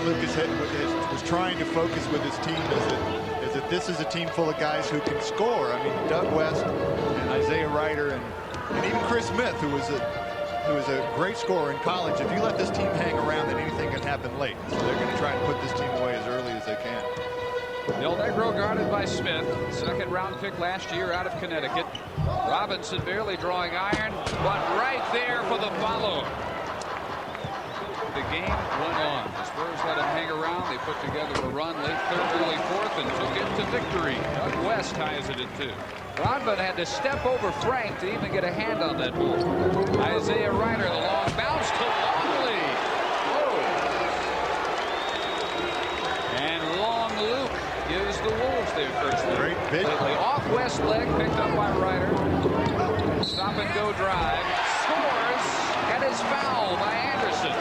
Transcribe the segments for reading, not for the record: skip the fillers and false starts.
John Lucas was trying to focus with his team is that this is a team full of guys who can score. I mean, Doug West and Isaiah Ryder and even Chris Smith, who was a great scorer in college. If you let this team hang around, then anything can happen late. So they're going to try and put this team away as early as they can. Del Negro guarded by Smith, second round pick last year out of Connecticut. Robinson barely drawing iron, but right there for the follow. The game went on. The Spurs let him hang around. They put together a run late third, early fourth, and took it to victory. Doug West ties it at 2. Rodman had to step over Frank to even get a hand on that ball. Isaiah Ryder, the long bounce to Longley. And Long Luke gives the Wolves their first lead. Great big. Off West leg, picked up by Ryder. Stop and go drive. Scores, and is fouled by Anderson.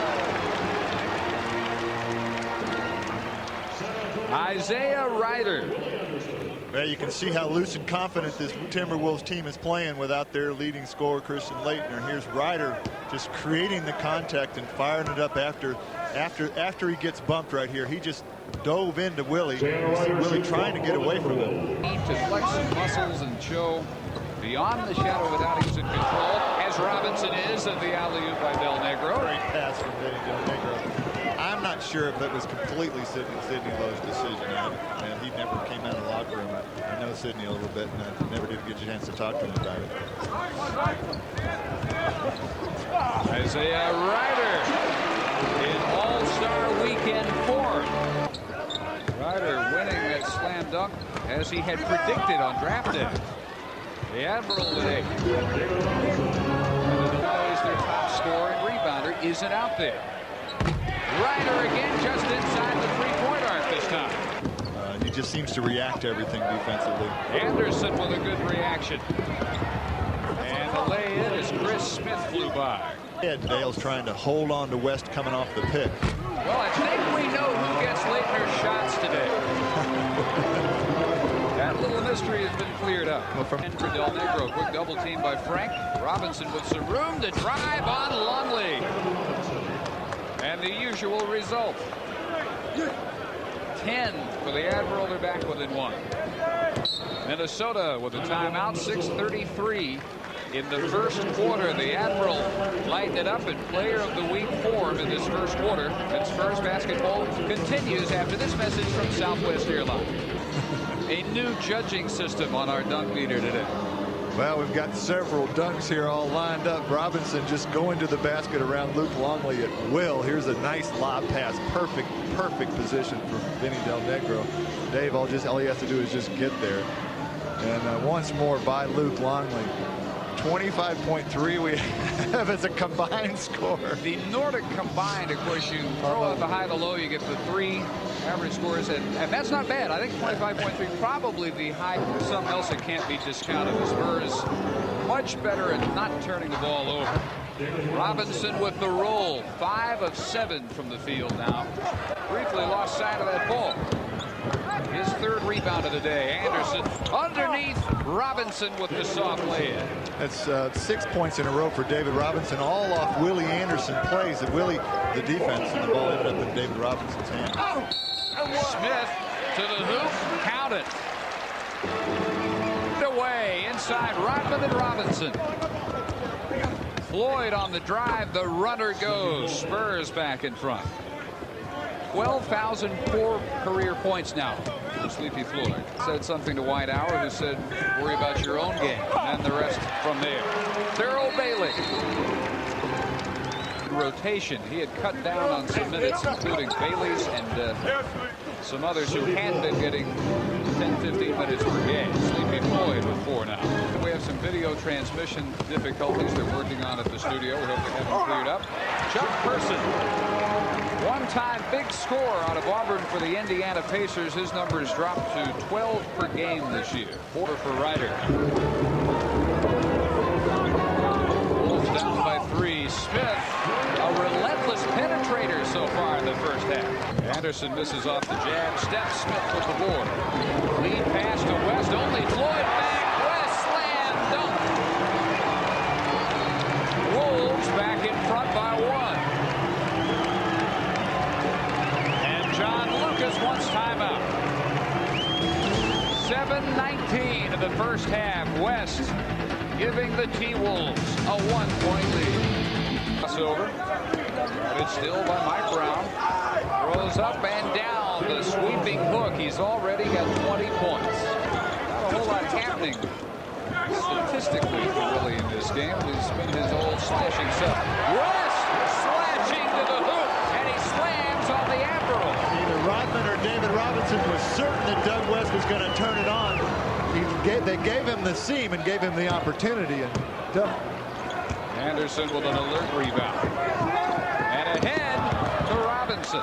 Isaiah Ryder. Well, you can see how loose and confident this Timberwolves team is playing without their leading scorer, Christian Laettner. Here's Ryder just creating the contact and firing it up after he gets bumped right here. He just dove into Willie. You see Willie trying to get away from him. Need to flex some muscles and show beyond the shadow without he's in control, as Robinson is, of the alley-oop by Del Negro. Great pass from Del Negro. I'm not sure if it was completely Sidney Lowe's decision. And he never came out of the locker room. I know Sidney a little bit, and I never did get a chance to talk to him about it. Isaiah Ryder in All-Star Weekend form. Ryder winning that slam dunk as he had predicted on draft day. The Admiral today. Always their top scorer and rebounder isn't out there. Ryder again just inside the three-point arc this time. He just seems to react to everything defensively. Anderson with a good reaction. And the lay-in as Chris Smith flew by. Dale's trying to hold on to West coming off the pick. Well, I think we know who gets Laettner's shots today. That little mystery has been cleared up. And for Del Negro, quick double team by Frank. Robinson with some room to drive on Longley. And the usual result. 10 for the Admiral. They're back within 1. Minnesota with a timeout. 6:33 in the first quarter. The Admiral lighting it up in player of the week form in this first quarter. And Spurs basketball continues after this message from Southwest Airlines. A new judging system on our dunk meter today. Well, we've got several dunks here all lined up. Robinson just going to the basket around Luke Longley at will. Here's a nice lob pass. Perfect position for Vinny Del Negro. Dave, all he has to do is just get there. And once more by Luke Longley. 25.3 we have as a combined score. The Nordic combined, of course, you throw out the high, the low, you get the 3 average scores, and that's not bad. I think 25.3 probably the high. There's something else that can't be discounted. The Spurs much better at not turning the ball over. Robinson with the roll. 5 of 7 from the field now. Briefly lost sight of that ball. His 3rd rebound of the day. Anderson underneath. Robinson with the soft lay-in. That's 6 points in a row for David Robinson, all off Willie Anderson plays. And Willie, the defense, and the ball ended up in David Robinson's hand. Smith to the hoop. Count it. Away inside Rodman and Robinson. Floyd on the drive. The runner goes. Spurs back in front. 12,004 career points now for Sleepy Floyd. Said something to White Hour, who said, worry about your own game, and the rest from there. Terrell Bailey. Rotation. He had cut down on some minutes, including Bailey's and some others who had been getting 10-15 minutes per game. Sleepy Floyd with 4 now. And we have some video transmission difficulties they're working on at the studio. We hope they have them cleared up. Chuck Person. One-time big score out of Auburn for the Indiana Pacers. His numbers dropped to 12 per game this year. 4 for Ryder. Wolves down by 3. Smith, a relentless penetrator so far in the first half. Anderson misses off the jab. Steph Smith with the board. Lead pass to West. Only Floyd back. West slam dunk. Wolves back in front by 1. timeout. 7:19 in the first half. West giving the T-Wolves a 1-point lead. Crossover. It's still by Mike Brown. Throws up and down. The sweeping hook. He's already got 20 points. Not a whole lot happening statistically for Willie in this game. He's been his old slashing self. West slashing to the hoop, and he slams on the Admiral. Either Rodman or David Robinson was certain that Doug West was going to turn it on. They gave him the seam and gave him the opportunity. And Anderson with an alert rebound. And ahead to Robinson.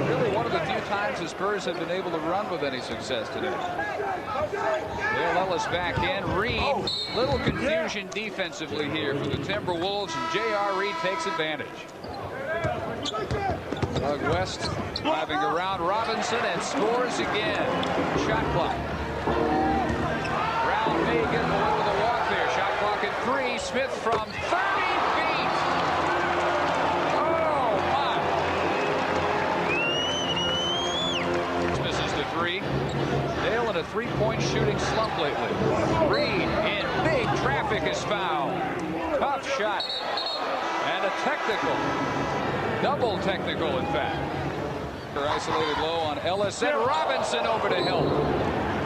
Really one of the few times the Spurs have been able to run with any success today. Dale Ellis back in. Reed, little confusion defensively here for the Timberwolves, and J.R. Reed takes advantage. Doug West driving around Robinson and scores again. Shot clock. Brown may get away with a walk there. Shot clock at 3. Smith from 30 feet. Oh, my. Misses the 3. Dale in a three-point shooting slump lately. Reed in big traffic is fouled. Tough shot. And a technical. Double technical, in fact. They're isolated low on Ellis, and Robinson over to help.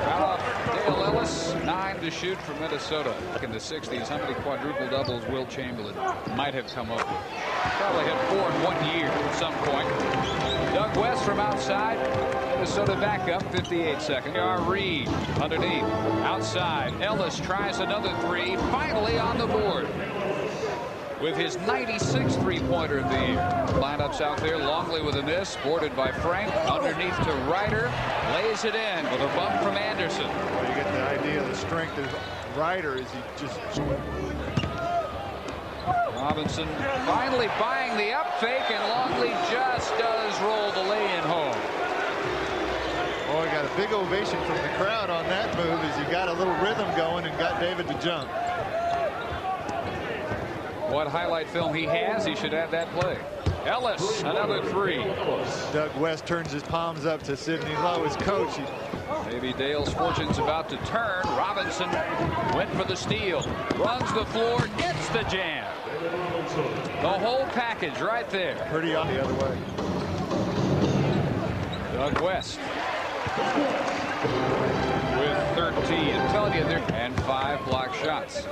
Foul off Dale Ellis. 9 to shoot for Minnesota. In the 60s, how many quadruple doubles Will Chamberlain might have come up with? Probably had 4 in 1 year at some point. Doug West from outside. Minnesota back up 58 seconds. J.R. Reed underneath. Outside. Ellis tries another 3. Finally on the board with his 96th three-pointer of the year. Lineups out there. Longley with a miss. Boarded by Frank. Underneath to Ryder. Lays it in with a bump from Anderson. Well, you get the idea of the strength of Ryder as he just... Robinson finally buying the up fake, and Longley just does roll the lay-in home. Oh, he got a big ovation from the crowd on that move as he got a little rhythm going and got David to jump. What highlight film he has, he should have that play. Ellis, another 3. Doug West turns his palms up to Sidney Lowe, his coach. Maybe Dale's fortune's about to turn. Robinson went for the steal. Runs the floor, gets the jam. The whole package right there. Pretty on the other way. Doug West with 13. I'm telling you, there and 5 block shots.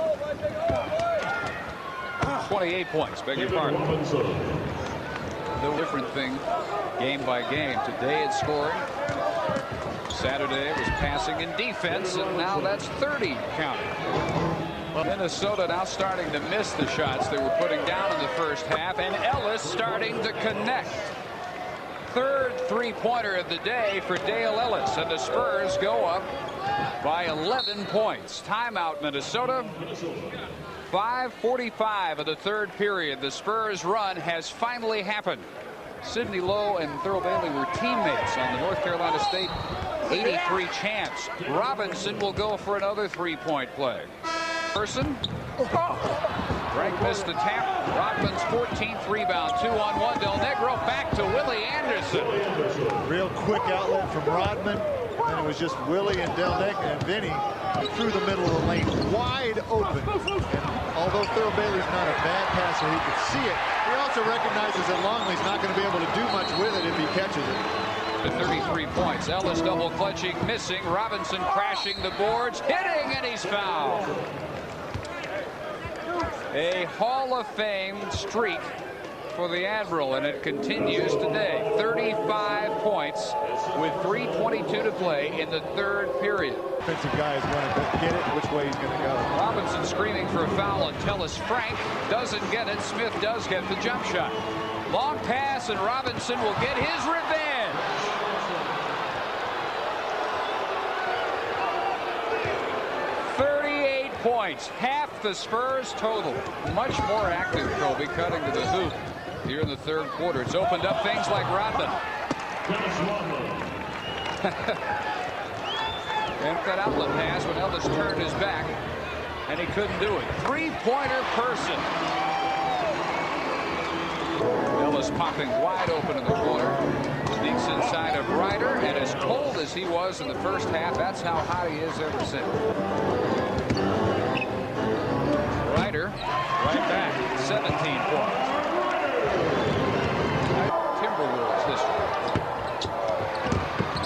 28 points, beg your pardon. No different thing game by game. Today it's scoring. Saturday it was passing and defense, and now that's 30 counting. Minnesota now starting to miss the shots they were putting down in the first half, and Ellis starting to connect. Third three-pointer of the day for Dale Ellis, and the Spurs go up by 11 points. Timeout, Minnesota. 5:45 of the third period. The Spurs run has finally happened. Sidney Lowe and Thurl Bailey were teammates on the North Carolina State 83 champs. Robinson will go for another three-point play. Person. Frank missed the tap. Rodman's 14th rebound. 2-on-1. Del Negro back to Willie Anderson. Real quick outlet from Rodman. And it was just Willie and Del Negro and Vinny through the middle of the lane, wide open. And although Thurl Bailey's not a bad passer, he could see it. He also recognizes that Longley's not going to be able to do much with it if he catches it. 33 points. Ellis double clutching, missing. Robinson crashing the boards, hitting, and he's fouled. A Hall of Fame streak for the Admiral, and it continues today. 35 points with 3:22 to play in the third period. Defensive guys want to get it, which way he's going to go. Robinson screaming for a foul on Tellis. Frank doesn't get it. Smith does get the jump shot. Long pass, and Robinson will get his revenge. Points, half the Spurs total. Much more active, Kobe, cutting to the hoop here in the third quarter. It's opened up things like Rodman. And that outlet pass when Ellis turned his back, and he couldn't do it. Three-pointer Person. Ellis popping wide open in the corner. Sneaks Davis inside of Ryder, and as cold as he was in the first half, that's how hot he is ever since. Ryder right back, 17 points. Timberwolves history.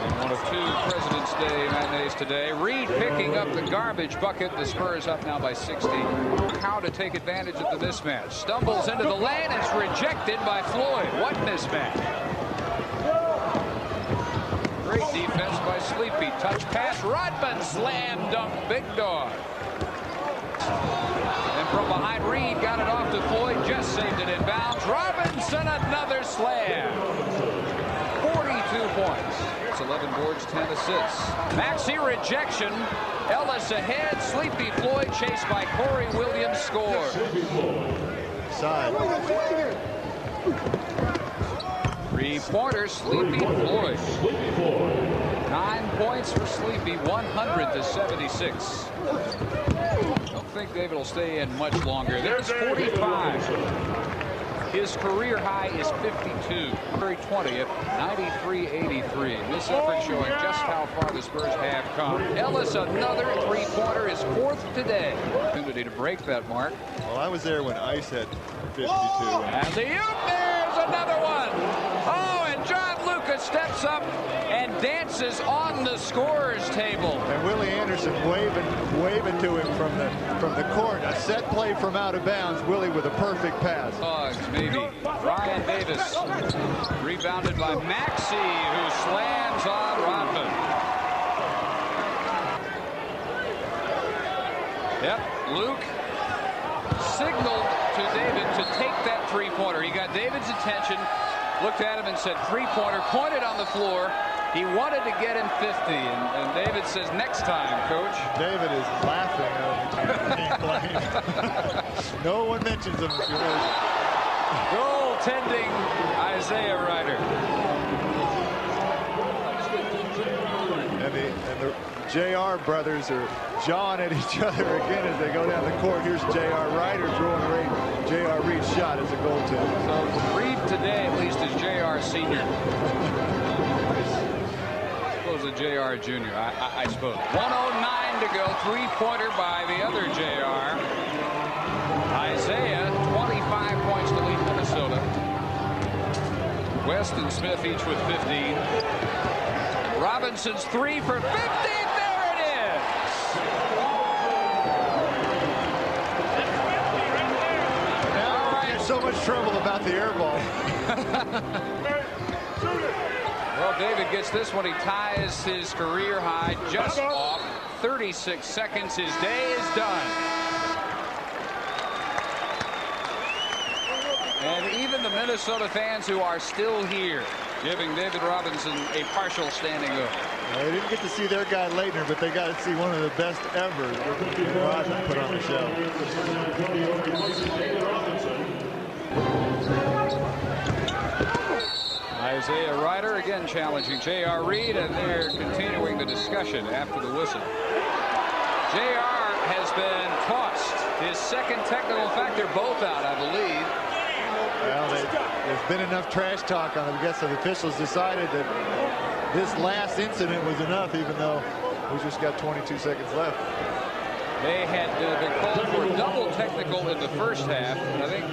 And one of two President's Day matinees today. Reed picking up the garbage bucket. The Spurs up now by 60. How to take advantage of the mismatch. Stumbles into the lane. It's rejected by Floyd. What mismatch? Great defense by Sleepy. Touch pass. Rodman slam dunk. Big dog. And from behind, Reed got it off to Floyd. Just saved it in bounds. Robinson another slam. 42 points. It's 11 boards, 10 assists. Maxey rejection. Ellis ahead. Sleepy Floyd chased by Corey Williams. Score. Side. 3-pointer. Sleepy Floyd. 9 points for Sleepy. 100 to 76. Don't think David will stay in much longer. There's 45. His career high is 52. February 20th, 93-83. This effort showing just how far the Spurs have come. Ellis, another 3-pointer, is 4th today. Opportunity to break that mark. Well, I was there when Ice had 52. And the there's another one. Oh, and John Lucas steps up and dances on the scorer's table. And Willie Anderson waving to him from the court. A set play from out of bounds. Willie with a perfect pass. Dogs, maybe. Ryan Davis rebounded by Maxey, who slams on Rodman. Yep, Luke signaled to David to take that 3-pointer. He got David's attention, looked at him and said 3-pointer, pointed on the floor. He wanted to get him 50, and David says, next time, coach. David is laughing at him. No one mentions him. Goaltending Isaiah Ryder. And the JR brothers are jawing at each other again as they go down the court. Here's JR Ryder throwing JR Reed's shot as a goaltender. So Reed today at least is JR Senior. I suppose a JR Junior, I suppose. 1:09 to go. 3-pointer by the other JR. Isaiah, 25 points to lead Minnesota. West and Smith each with 15. Robinson's 3 for 50. There it is. Now, right. There's so much trouble about the air ball. Well, David gets this one. He ties his career high just off. 36 seconds. His day is done. And even the Minnesota fans who are still here giving David Robinson a partial standing ovation. They didn't get to see their guy Leitner, but they got to see one of the best ever Rodman put on the show. Isaiah Ryder again challenging J.R. Reed, and they're continuing the discussion after the whistle. J.R. has been tossed. His second technical factor, both out, I believe. Well, there's been enough trash talk on it. I guess the officials decided that this last incident was enough, even though we just got 22 seconds left. They had been called for a double technical in the first half. I think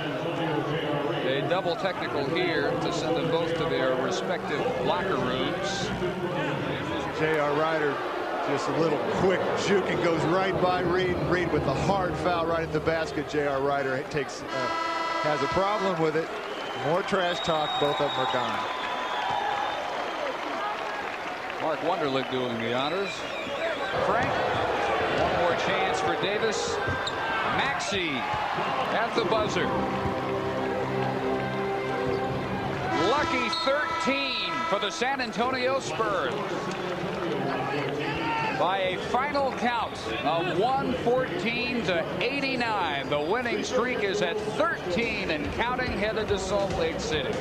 a double technical here to send them both to their respective locker rooms. J.R. Ryder just a little quick juke and goes right by Reed. Reed with the hard foul right at the basket. J.R. Ryder has a problem with it. More trash talk. Both of them are gone. Mark Wunderlich doing the honors. Frank, one more chance for Davis. Maxey at the buzzer. Lucky 13 for the San Antonio Spurs. By a final count of 114 to 89, the winning streak is at 13 and counting, headed to Salt Lake City.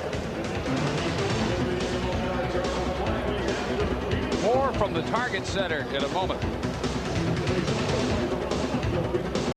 More from the Target Center in a moment.